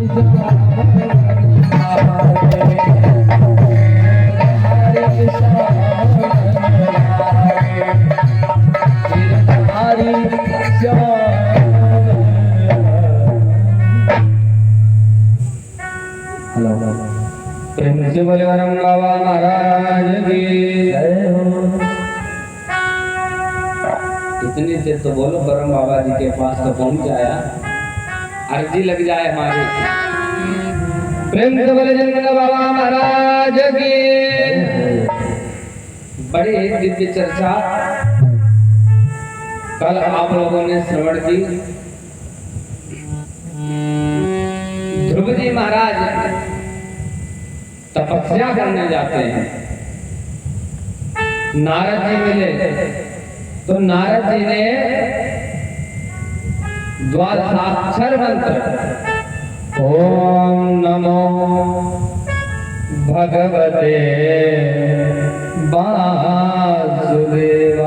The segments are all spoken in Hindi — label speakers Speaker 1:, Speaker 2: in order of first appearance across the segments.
Speaker 1: प्रेम बोले वरम बाबा महाराज की जय हो। इतनी देर तो बोलो बरम बाबा जी के पास तो पहुंच जाया, अर्जी लग जाए हमारी। प्रेम से बोले जंगल बाबा महाराज की। बड़ी दिव्य चर्चा कल आप लोगों ने श्रवण की। ध्रुव जी महाराज तपस्या करने जाते हैं। नारद जी मिले तो नारद जी ने द्वादशाक्षर मंत्र ओम नमो भगवते वासुदेवाय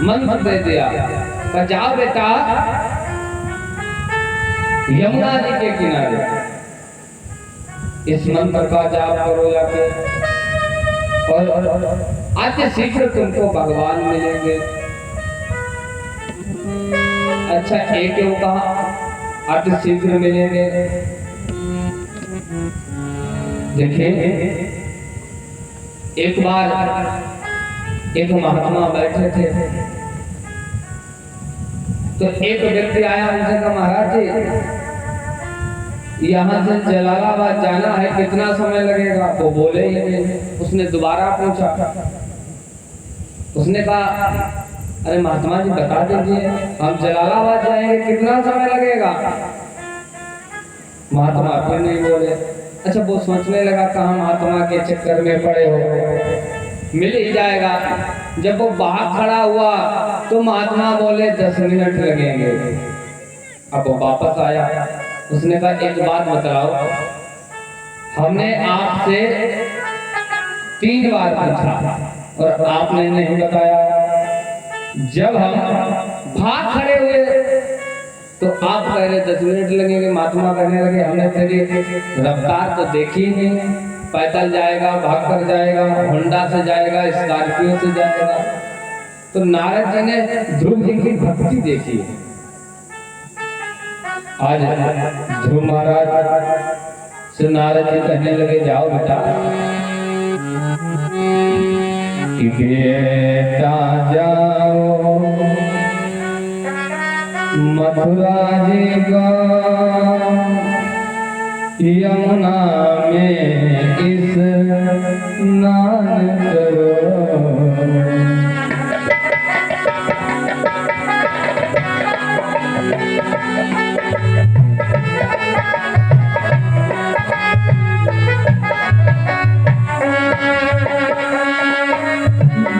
Speaker 1: मंत्र दे दिया। तो जाओ बेटा यमुना जी के किनारे इस मंत्र का जाप करो जाके, और अति शीघ्र तुमको भगवान मिलेंगे। अच्छा एक कहा अति शीघ्र मिलेंगे। देखिए एक बार एक महात्मा बैठे थे तो एक व्यक्ति आया, उनसे कहा महाराज जी यहाँ से जलालाबाद जाना है, कितना समय लगेगा? वो बोले ही नहीं। उसने दोबारा पूछा, उसने कहा अरे महात्मा जी बता दीजिए हम जलालाबाद जाएंगे, कितना समय लगेगा? महात्मा फिर नहीं बोले। अच्छा वो सोचने लगा कहाँ महात्मा के चक्कर में पड़े हो, मिल ही जाएगा। जब वो बाहर खड़ा हुआ तो महात्मा बोले 10 मिनट लगेंगे। अब वो वापस आया, उसने कहा एक बात बताओ, हमने आपसे 3 बार पूछा और आपने नहीं बताया। जब हम भाग खड़े हुए तो आप कह रहे 10 मिनट लगेंगे, महात्मा कहने लगे हमने तेरी रफ्तार तो देखी ही नहीं, पैदल जाएगा, भाग कर जाएगा, होंडा से जाएगा, स्कॉर्पियो से जाएगा। तो नारद जी ने ध्रुव जी की भक्ति देखी है। आज ध्रुव महाराज से नारद जी कहने लगे जाओ बेटा, बेटा जाओ मथुरा जी का यमुना में स्नान करो।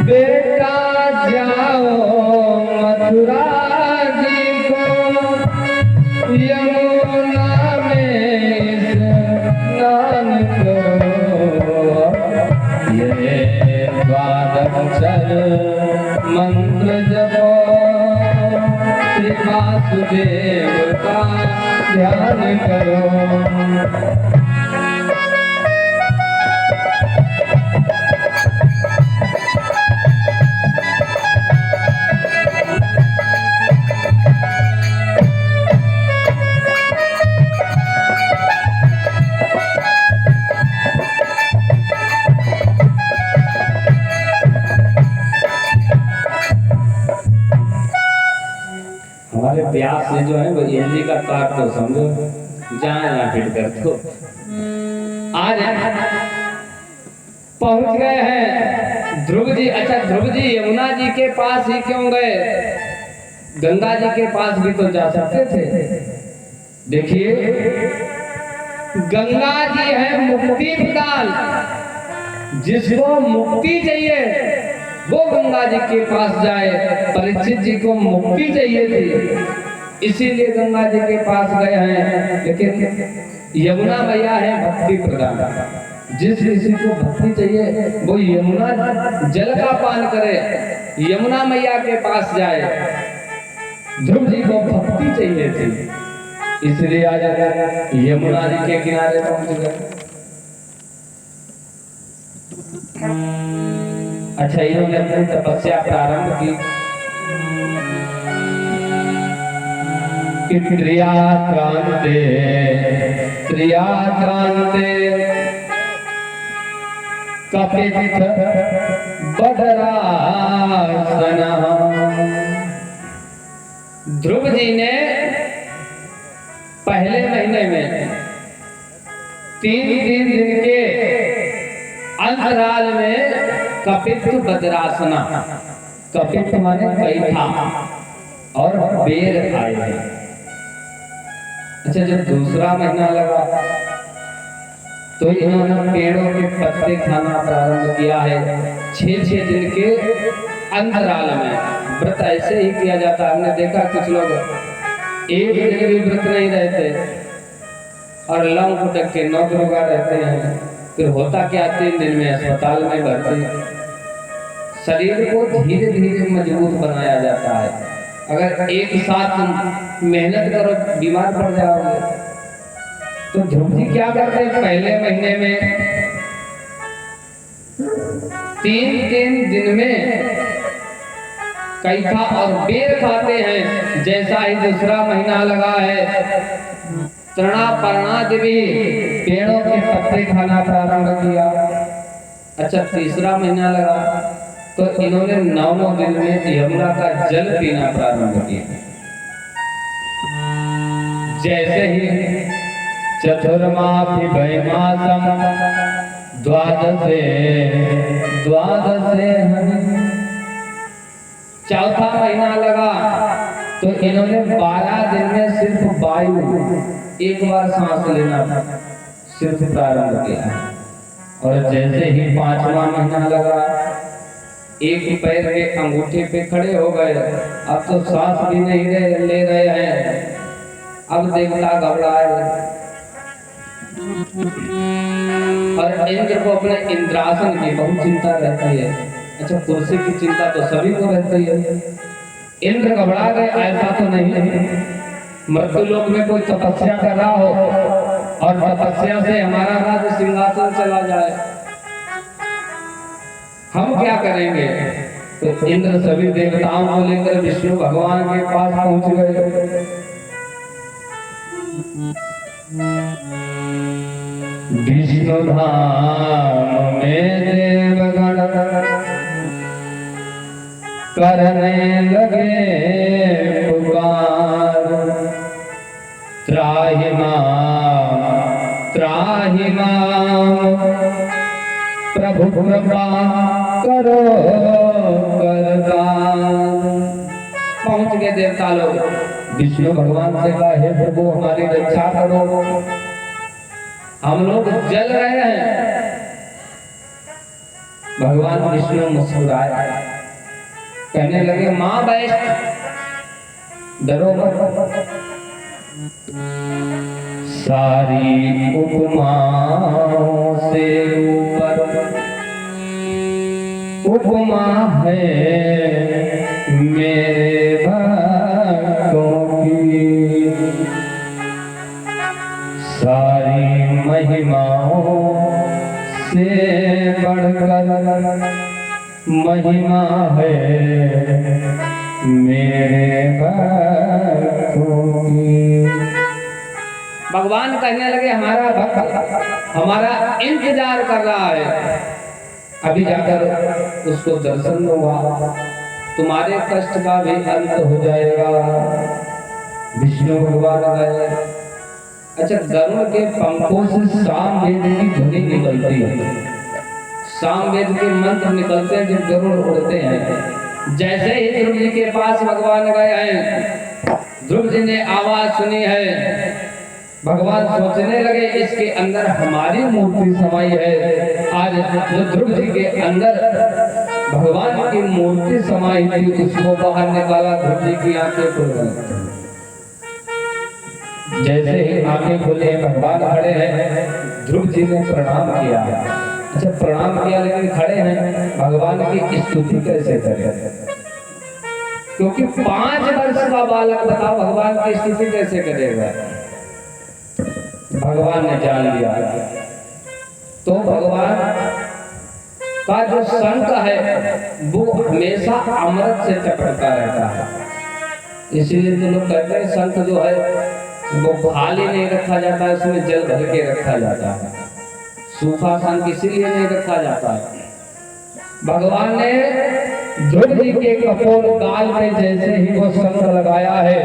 Speaker 1: बेटा जाओ मथुरा जी को यमुना में स्नान करो। ये द्वादशाक्षर मंत्र जपो, श्री वासुदेव का ध्यान करो। हमारे प्यास से जो है वो एनजी का तार तो समझो जहाँ फिट कर दो। आज पहुंच गए हैं ध्रुव जी। अच्छा ध्रुव जी यमुना जी के पास ही क्यों गए? गंगा जी के पास भी तो जा सकते थे। देखिए गंगा जी है मुक्ति प्रदान, जिसको मुक्ति चाहिए वो गंगा जी के पास जाए। परीक्षित जी को मुक्ति चाहिए थी, इसीलिए गंगा जी के पास गए हैं। लेकिन यमुना मैया है भक्ति प्रदान, जिस किसी को भक्ति चाहिए वो यमुना जल का पान करे, यमुना मैया के पास जाए। ध्रुव जी को भक्ति चाहिए थी, इसलिए आज यमुना जी के किनारे पहुंच गए। अच्छा, इन्होंने अपनी तपस्या प्रारंभ की कि त्रियाक्रांते कपित बदरासना। ध्रुव जी ने पहले महीने में 3 दिन के अंतराल में कपित बदरासना, कपित माने बैठा और बेर खाए। अच्छा, जब दूसरा महीना लगा तो इन्होंने पेड़ों के पत्ते खाना प्रारंभ किया है। 6 दिन के अंतराल में व्रत ऐसे ही किया जाता है। हमने देखा कुछ लोग 1 दिन भी व्रत नहीं रहते और लंग फुटक के 9 रोगा रहते हैं। फिर होता क्या, 3 दिन में अस्पताल में भर्ती। शरीर को धीरे धीरे मजबूत बनाया जाता है। अगर एक साथ मेहनत करो बीमार पड़ जाओगे। तो ध्रुव जी क्या करते हैं, पहले महीने में 3 दिन में कैथा और बेर खाते हैं। जैसा ही दूसरा महीना लगा है, तृणा पर्णादि भी पेड़ों के पत्ते खाना प्रारंभ किया। अच्छा, तीसरा महीना लगा तो इन्होंने 9 दिन में यमुना का जल पीना प्रारंभ किया। जैसे ही चतुर्मापि वैमासम द्वादशे चौथा महीना लगा तो इन्होंने 12 दिन में सिर्फ वायु, एक बार सांस लेना सिर्फ प्रारंभ किया। और जैसे ही 5वां महीना लगा, एक पैर के अंगूठे पे खड़े हो गए। अब तो सांस भी नहीं ले रहे हैं। अब देवता घबराए और इंद्र को अपने इंद्रासन की बहुत चिंता रहती है। अच्छा, कुर्सी की चिंता तो सभी को रहती है। इंद्र घबरा गए, ऐसा तो नहीं मृत्युलोक में कोई तपस्या कर रहा हो और तपस्या से हमारा राज सिंहासन चला जाए, हम क्या करेंगे। तो इंद्र सभी देवताओं को लेकर विष्णु भगवान के पास पहुंच गए। विष्णु धाम में देवगण करने लगे पुकार, त्राहि माम प्रभु कृपा करो करतार। पहुंच गए देवता लोग, विष्णु भगवान से कहा, हे प्रभु हमारी रक्षा करो, हम लोग जल रहे हैं। भगवान विष्णु मुस्कुराए, कहने लगे, मां वैष्णो डरो मत। सारी उपमाओं से ऊपर उपमा है मेरे भक्तों की। सारी महिमाओं से बढ़कर महिमा है मेरे भक्तों की। भगवान कहने लगे, हमारा भक्त हमारा इंतजार कर रहा है, अभी जाकर उसको दर्शन दूंगा, तुम्हारे कष्ट का भी अंत हो जाएगा। विष्णु भगवान गए। अच्छा, गरुड़ के पंखों से सामवेद की ध्वनि निकलती है। सामवेद के मंत्र निकलते हैं जब गरुड़ उड़ते हैं। जैसे ही ध्रुव जी के पास भगवान गए हैं, ध्रुव जी ने आवाज सुनी है, भगवान सोचने लगे इसके अंदर हमारी मूर्ति समाई है। आज जो ध्रुव जी के अंदर भगवान की मूर्ति समाई थी, उसको बाहर निकाला। ध्रुव जी की आंखें खुल गई। जैसे ही आंखें खुले, भगवान खड़े हैं, ध्रुव जी ने प्रणाम किया। अच्छा, प्रणाम किया लेकिन खड़े हैं, भगवान की स्तुति कैसे करें, क्योंकि 5 वर्ष का बालक बताओ भगवान की स्तुति कैसे करेगा। भगवान ने जान लिया। तो भगवान का जो शंख है वो हमेशा अमृत से चपकता रहता है। इसीलिए तो लोग कहते हैं शंख जो है वो खाली नहीं रखा जाता है, उसमें जल भर के रखा जाता है। सूखा शंख इसीलिए नहीं रखा जाता है। भगवान ने ध्रुव जी के कपोल गाल में जैसे ही वो शंख लगाया है,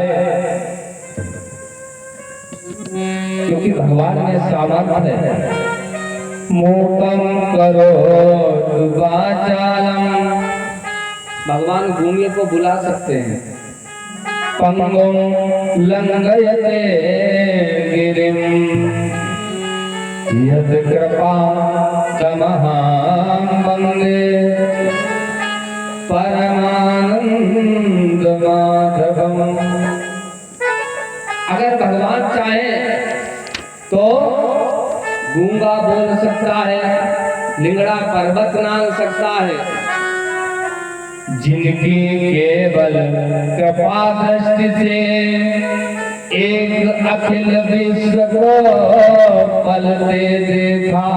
Speaker 1: क्योंकि भगवान में सामर्थ्य है। मूकम करो वाचालम, भगवान गूंगे को बुला सकते हैं। पंगुम लंघयते गिरिम यद कृपा तमहां वंदे परमानंद माधवम। अगर भगवान चाहे तो गूंगा बोल सकता है, लिंगड़ा पर्वत नांग सकता है। जिनकी केवल कृपा दृष्टि से एक अखिल विश्व को पलते देखा,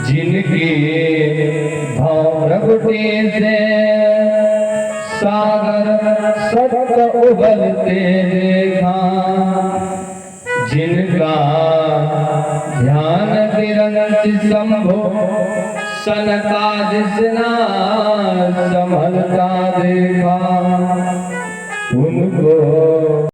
Speaker 1: जिनकी भौरगुटी से सागर सत्य उबलते देखा, जिनका ध्यान निरंतर शंभु सनकादिशना संभलता देखा, उनको